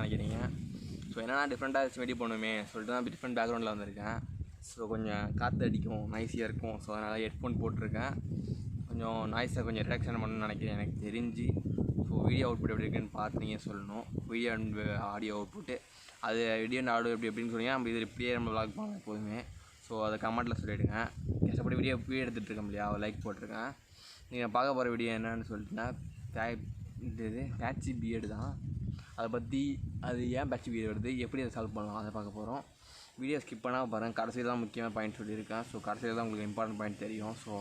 நினைக்கிறீங்க. ஸோ என்னென்னா டிஃப்ரெண்ட்டாக ஏதாச்சும் வீடியோ பண்ணுமே சொல்லிட்டு தான் டிஃப்ரெண்ட் பேக்ரவுண்டில் வந்திருக்கேன். ஸோ கொஞ்சம் காற்று அடிக்கும், நாய்ஸியாக இருக்கும். ஸோ அதனால் ஹெட்ஃபோன் போட்டிருக்கேன். கொஞ்சம் நாய்ஸை கொஞ்சம் ரிடக்ஷன் பண்ணணும்னு நினைக்கிறேன் எனக்கு தெரிஞ்சு. ஸோ வீடியோ அவுட்புட் எப்படி இருக்குன்னு பார்த்து நீங்கள் சொல்லணும். வீடியோ அண்ட் ஆடியோ அவுட்புட்டு அது வீடியோ அண்ட் ஆடியோ எப்படின்னு சொன்னீங்கன்னா நம்ம இது இப்படியே நம்ம விளாக் பண்ணலாம் எப்போதுமே. ஸோ அதை கமெண்ட்டில் சொல்லிவிடுங்க. கஷ்டப்பட்டு வீடியோ எடுத்துகிட்ருக்கேன் இல்லையா, லைக் போட்டிருக்கேன். நீங்கள் பார்க்க போகிற வீடியோ என்னன்னு சொல்லிட்டுனா பேட்சி பியர்டு தான். அதை பற்றி அது ஏன் பேட்சி பியர்டு வருது, எப்படி அதை சால்வ் பண்ணலாம் அதை பார்க்க போகிறோம். வீடியோ ஸ்கிப் பண்ணால் பாருங்கள். கடைசியில் தான் முக்கியமான பாயிண்ட் சொல்லியிருக்கேன். ஸோ கடைசியில் தான் உங்களுக்கு இம்பார்ட்டன்ட் பாயிண்ட் தெரியும். ஸோ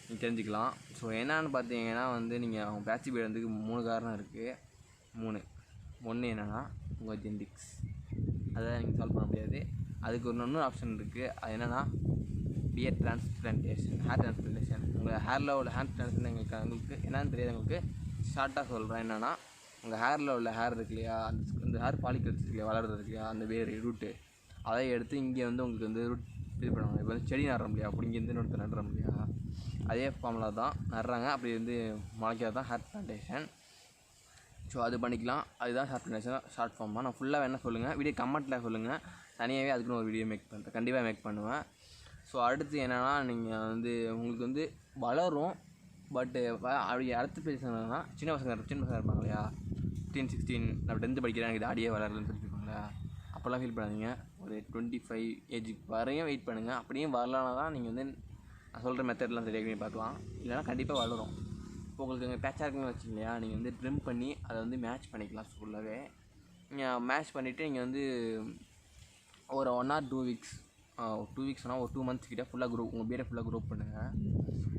நீங்கள் தெரிஞ்சுக்கலாம். ஸோ என்னென்னு பார்த்தீங்கன்னா நீங்கள் அவங்க பேட்சி பியர்டு வந்து 3 காரணம் இருக்குது. 3 ஒன்று என்னென்னா உங்கள் ஜெனடிக்ஸ், அதை நீங்கள் சால்வ் பண்ண முடியாது. அதுக்கு இன்னொரு ஆப்ஷன் இருக்குது. அது என்னென்னா பியர்ட் டிரான்ஸ்பிளான்டேஷன், ஹேர் டிரான்ஸ்பிளான்டேஷன். உங்கள் ஹேரில் உள்ள ஹேர் டிரான்ஸ்பிளான்டேஷன் உங்களுக்கு என்னென்னு தெரியாது. உங்களுக்கு ஷார்ட்டாக சொல்கிறேன். என்னென்னா உங்கள் ஹேரில் உள்ள ஹேர் இருக்கு இல்லையா, அந்த ஹேர் ஃபாலிகல்ஸ் இருக்கு இல்லையா, வளர்றது இருக்கு இல்லையா, அந்த வேறு ரூட்டு அதை எடுத்து இங்கே வந்து உங்களுக்கு வந்து ரூட் இது பண்ணுவாங்க. இப்போ வந்து செடி நடுறோம் இல்லையா, அப்படி இங்கேருந்து இன்னொருத்தர் நடுறோம் இல்லையா, அதே ஃபார்முலா தான் நடுறாங்க. அப்படி வந்து முளைக்கிறது தான் ஹேர் பிளான்டேஷன். ஸோ அது பண்ணிக்கலாம். அதுதான் ஹேர் பிளான்டேஷன் ஷார்ட் ஃபார்ம் தான். நான் ஃபுல்லாக வேணால் சொல்லுங்கள், வீடியோ கமெண்ட்டில் சொல்லுங்கள். தனியாகவே அதுக்குன்னு ஒரு வீடியோ மேக் பண்ணுறேன், கண்டிப்பாக மேக் பண்ணுவேன். ஸோ அடுத்து என்னென்னா நீங்கள் வந்து உங்களுக்கு வந்து வளரும். பட்டு அப்படி அடுத்த பேசுனா சின்ன பசங்க இருப்பாங்க இல்லையா, 15, 16 நான் 10th படிக்கிறேன், எனக்கு ஆடியே வளரலன்னு சொல்லியிருப்பாங்களா, அப்போல்லாம் ஃபீல் பண்ணாதீங்க. ஒரு 25 ஏஜுக்கு வரையும் வெயிட் பண்ணுங்கள். அப்படியும் வரலன்னா தான் நீங்கள் வந்து நான் சொல்கிற மெத்தட்லாம் சரியாக பண்ணி பார்க்கலாம். இல்லைனா கண்டிப்பாக வளரும். இப்போ உங்களுக்கு இங்கே பேட்சாக இருக்குன்னு வச்சுக்கலையா, நீங்கள் வந்து ட்ரிம் பண்ணி அதை வந்து மேட்ச் பண்ணிக்கலாம். ஃபுல்லாகவே நீங்கள் மேட்ச் பண்ணிவிட்டு நீங்கள் வந்து ஒரு 1 or 2 வீக்ஸ் 2 வீக்ஸ்னால் ஒரு 2 months கிட்டே ஃபுல்லாக உங்கள் பியர்டை ஃபுல்லாக க்ரோ பண்ணுங்கள்.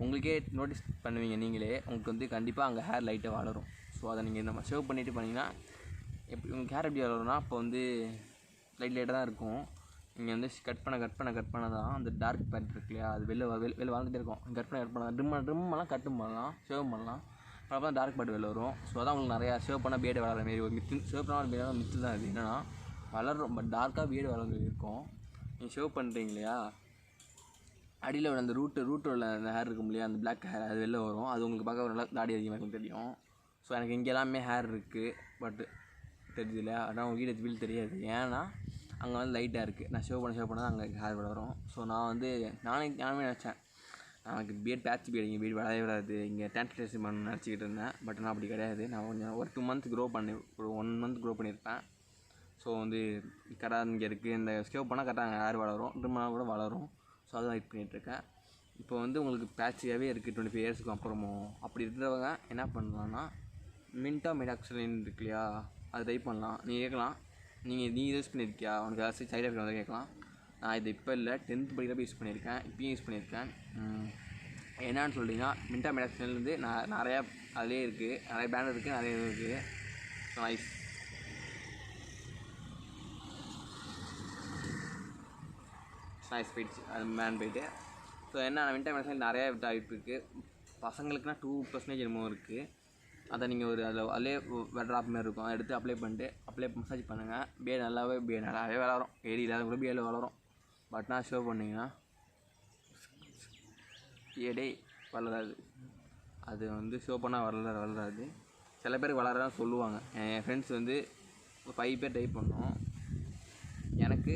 உங்களுக்கே நோட்டீஸ் பண்ணுவீங்க நீங்களே, உங்களுக்கு வந்து கண்டிப்பாக அங்கே ஹேர் லைட்டாக வளரும். ஸோ அதை நீங்கள் நம்ம ஷேவ் பண்ணிவிட்டு பண்ணிங்கன்னா எப்படி உங்களுக்கு ஹேர் எப்படி வளரும்னா, அப்போ வந்து லைட்டாக தான் இருக்கும். நீங்கள் வந்து கட் பண்ண தான் அந்த டார்க் பேட் இருக்கு இல்லையா, அது வெளில வளர்ந்துட்டே இருக்கும். கட் பண்ண ட்ரிம்மெல்லாம் கட்டும் பண்ணலாம், ஷேவ் பண்ணலாம். அப்போ தான் டார்க் பேட் வெளில வரும். ஸோ அதான் உங்களுக்கு நிறையா ஷேவ் பண்ணால் பியர்டு வளர மாரி ஒரு மித்து, ஷேவ் பண்ணால் பியர்டு மித்து தான். அது என்னென்னா வளரும், பட் டார்க்காக பியர்டு வளர்ந்து இருக்கும். நீங்கள் ஷேவ் பண்ணுறீங்க இல்லையா, அடியில் உள்ள அந்த ரூட்டு உள்ள அந்த ஹேர் இருக்கும் இல்லையா, அந்த பிளாக் ஹேர் அது வெளில வரும். அது உங்களுக்கு பார்க்க நல்லா தாடி அதிகமாக இருக்கும் தெரியும். ஸோ எனக்கு இங்கே எல்லாமே ஹேர் இருக்குது, பட்டு தெரியுது இல்லையா, ஆனால் உங்கள் வீடு வீல் தெரியாது. ஏன்னா அங்கே வந்து லைட்டாக இருக்குது. நான் ஷேவ் பண்ண தான் அங்கே ஹேர் வளரும். ஸோ நான் வந்து நானுமே நினச்சேன் எனக்கு பேட்ச் பியர்டு இங்கே வீடு வளரவே வராது, இங்கே டிரான்ஸ்பிளான்டேஷன் பண்ண நினச்சிக்கிட்டு இருந்தேன். பட் நான் அப்படி கிடையாது. நான் கொஞ்சம் ஒரு 2 months க்ரோ பண்ணி ஒரு 1 month க்ரோ பண்ணியிருப்பேன். ஸோ வந்து கரெக்டாக இங்கே இருக்குது. இந்த ஷேவ் பண்ணால் கரெக்டாக அங்கே ஹேர் வளரும், ட்ரிம்னால் கூட வளரும். ஸோ அதுதான் வெயிட் பண்ணிகிட்ருக்கேன். இப்போ வந்து உங்களுக்கு பேட்சியாகவே இருக்குது 25 இயர்ஸுக்கு அப்புறமும். அப்படி இருக்கிறவங்க என்ன பண்ணலான்னா மின்டா மெடாக்சிலின் இருக்கு இல்லையா, அது ட்ரை பண்ணலாம். நீங்கள் கேட்கலாம், நீ யூஸ் பண்ணியிருக்கியா, உனக்கு ஏதாச்சும் சைட் எஃபெக்ட் வந்து கேட்கலாம். நான் இது இப்போ இல்லை, 10th படிக்கிறப்ப யூஸ் பண்ணியிருக்கேன், இப்பயும் யூஸ் பண்ணியிருக்கேன். என்னான்னு சொல்லிட்டீங்கன்னா மின்டா மெடாக்சிலின்லேருந்து நான் நிறையா அதிலே இருக்குது, நிறைய பிராண்ட் இருக்குது, நிறைய இது இருக்குது. ஸோ நைஸ் போயிடுச்சு அது மேன் போயிட்டு. ஸோ என்ன மின்டா மெடாக்சிலின் நிறையா டைப் இருக்குது. பசங்களுக்குனா 2% என்னமோ இருக்குது. அதை நீங்கள் ஒரு அதிலே ட்ராப் மாதிரி இருக்கும், அதை எடுத்து அப்ளை மசாஜ் பண்ணுங்கள். பியர்டு நல்லாவே வளரும். ஏரி இல்லாத கூட பியர்டு வளரும். பட் நான் ஷோ பண்ணிங்கன்னா பியர்டே வளராது. அது வந்து ஷோ பண்ணால் வளராது. சில பேருக்கு வளராதான் சொல்லுவாங்க. என் ஃப்ரெண்ட்ஸ் வந்து 5 பேர் ட்ரை பண்ணோம். எனக்கு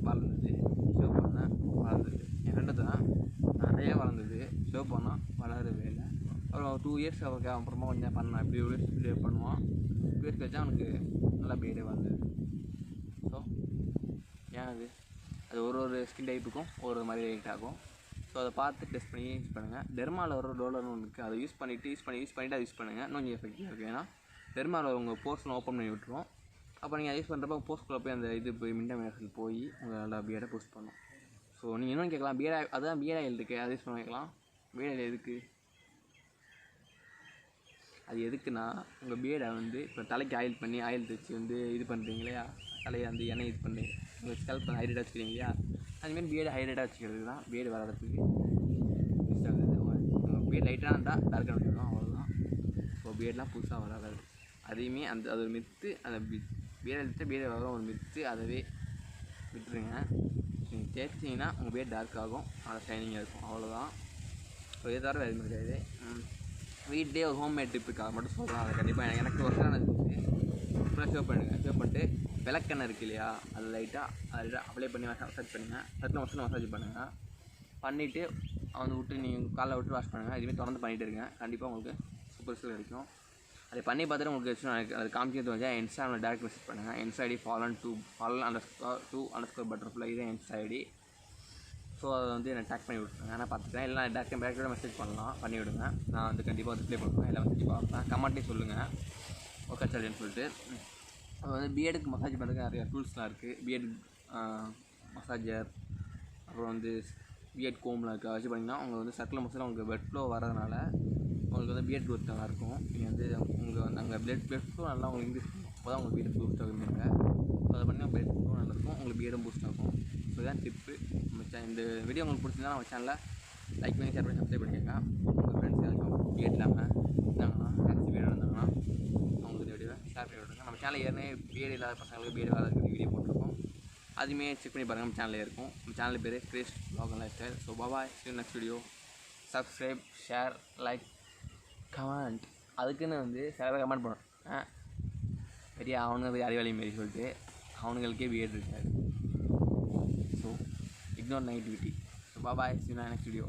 வளர்ந்தது, ஷோ பண்ணால் வளர்ந்தது. என் ஃப்ரெண்டு தான் நிறைய வளர்ந்தது, ஷோ பண்ணால் வளரவே இல்லை. அப்புறம் 2 years அப்புறமா கொஞ்சம் பண்ணான். இப்படி வீடியோ பண்ணுவான். 2 years கழிச்சா அவனுக்கு நல்லா பியர்டே வளர்ந்தது. ஸோ ஏன் அது ஒரு ஸ்கின் டைப்புக்கும் ஒரு மாதிரி ரைட் ஆகும். ஸோ அதை பார்த்து டெஸ்ட் பண்ணி யூஸ் பண்ணுங்கள். டெர்மாவில் ஒரு டோலர்னு ஒன்று இருக்குது, அதை யூஸ் பண்ணிவிட்டு அதை யூஸ் பண்ணுங்கள். இன்னும் கொஞ்சம் எஃபெக்டிவாக இருக்குது. ஏன்னா டெர்மாவில் உங்கள் போர்ஸ்னு ஓப்பன் பண்ணி விட்டுரும். அப்போ நீங்கள் யூஸ் பண்ணுறப்ப போஸ்ட்குள்ளே போய் அந்த இது போய் மின்டா மெடாக்சில் போய் உங்கள் நல்லா பியர்டை போஸ்ட் பண்ணும். ஸோ நீங்கள் இன்னும் கேட்கலாம், அதுதான் பியர்ட் ஆயில் இருக்குது, அதை யூஸ் பண்ண கேட்கலாம். பியர்ட் ஆயில் எதுக்கு? அது எதுக்குன்னா உங்கள் பியர்டை வந்து இப்போ தலைக்கு ஆயில் தேய்ச்சி வந்து இது பண்ணுறீங்க இல்லையா, தலையை வந்து எண்ணெய் இது பண்ணி உங்கள் ஸ்கல்ப் ஹைட்ரேட்டாக வச்சுக்கிறீங்க இல்லையா, அதுமாரி பியர்டு ஹைட்ரேட்டாக வச்சுக்கிறது தான் பியர்டு வளர்கிறதுக்கு யூஸ் ஆகுது. உங்கள் பியர்டு லைட்டாக இருந்தால் டார்க்காக வச்சுக்கணும், அவ்வளோதான். ஸோ பியர்டெலாம் புதுசாக வளராது. அதையுமே அது ஒரு மித்து. அந்த பியர்டு எடுத்து பியர்டு வளரும் ஒரு மித்து, அதவே விட்டுருங்க. நீங்கள் தேய்ச்சிங்கன்னா உங்கள் பியர்டு டார்க் ஆகும், நல்லா ஷைனிங்காக இருக்கும், அவ்வளோதான். ஸோ இதை தவிர வேறு எதுவும் கிடையாது. வீட்டிலே ஒரு ஹோம்மேட் டிப்புக்காக மட்டும் சொல்கிறேன். அதை கண்டிப்பாக எனக்கு ஒர்க்காக இருந்துச்சு. ஃபுல்லாக சேவ் பண்ணுங்கள். சேவ் பண்ணிட்டு விளக்கெண்ணெய் இருக்குது இல்லையா, அது லைட்டாக அப்ளை பண்ணி மசாஜ் பண்ணுங்கள். சட்டில் மசாஜ் பண்ணுங்கள். பண்ணிவிட்டு வந்து விட்டு நீங்கள் காலைல விட்டு வாஷ் பண்ணுங்கள். இதுமாதிரி தொடர்ந்து பண்ணிகிட்டு இருங்க. கண்டிப்பாக உங்களுக்கு சூப்பர் ரிசல்ட் கிடைக்கும். அதை பண்ணி பார்த்துட்டு உங்களுக்கு அது காமிக்கிறது வந்து இன்ஸ்டாவில் டேரக்ட் மெசேஜ் பண்ணுங்கள். இன்ஸ்டா ஐடி follow_2_butterfly இது இன்ஸ்டா ஐடி. ஸோ அதை வந்து எனக்கு டேக் பண்ணி விட்ருங்க. நான் பார்த்துக்கிறேன். இல்லை டேரக்டாக மெசேஜ் பண்ணி விடுங்க. நான் வந்து கண்டிப்பாக ரிப்ளை பண்ணுவேன். எல்லாம் மெசேஜ் பார்ப்பேன். கமெண்ட்லேயும் சொல்லுங்கள் ஓகே சார்ன்னு சொல்லிட்டு. அது வந்து பிஎட்டுக்கு மசாஜ் பண்ணுறதுக்கு நிறைய டூல்ஸ்லாம் இருக்குது. பிஎட் மசாஜர், அப்புறம் வந்து பிஎட் கோம்லாம் இருக்குது. வச்சு பண்ணிங்கன்னா உங்களுக்கு வந்து சர்க்குலர் மசில் உங்களுக்கு பிளட் ஃப்ளோ வரதுனால உங்களுக்கு வந்து பிஎட் க்ரோத் நல்லாயிருக்கும். நீங்கள் வந்து உங்களுக்கு வந்து அங்கே பிளட் ஃப்ளோ நல்லா உங்களுக்கு இன்க்ரீஸ் பண்ணும். அப்போ தான் உங்களுக்கு பிஎட் பூஸ்ட் ஆகுங்க. ஸோ அதை பண்ணி பிளட் ஃப்ளோ நல்லாயிருக்கும். உங்களுக்கு பிஎடும் பூஸ்ட் ஆகும். ஸோ இதுதான் டிப்பு. இந்த வீடியோ உங்களுக்கு பிடிச்சிருந்தா நம்ம சேனலில் லைக் பண்ணி ஷேர் பண்ணி சப்ஸ்கிரைப் பண்ணிக்கோங்க. உங்கள் ஃப்ரெண்ட்ஸ் யாருக்கும் பிஎட் இல்லாமல் இருந்தாங்கன்னா வீடியோ இருந்தாங்கன்னா அவங்களுக்கு இந்த வீடியோவை ஷேர் பண்ணி விடுங்க. நம்ம சேனல் ஏற்கனவே பிஎட் இல்லாத பசங்களுக்கு பிஎட் இல்லாத வீடியோ போட்டிருக்கோம். அதுவுமே செக் பண்ணி பாருங்கள். நம்ம சேனலில் இருக்கும். நம்ம சேனல் பேர் Chris vlog and lifestyle. So bye, see you next video. Subscribe, share, like, comment. அதுக்குன்னு வந்து சில பேர் கமெண்ட் பண்ணுவேன், பெரிய அவனுங்க அறிவாளி மாரி சொல்லிட்டு அவனுங்களுக்கே பிஎட் இருக்காது. So ignore negativity. So bye, see you next video.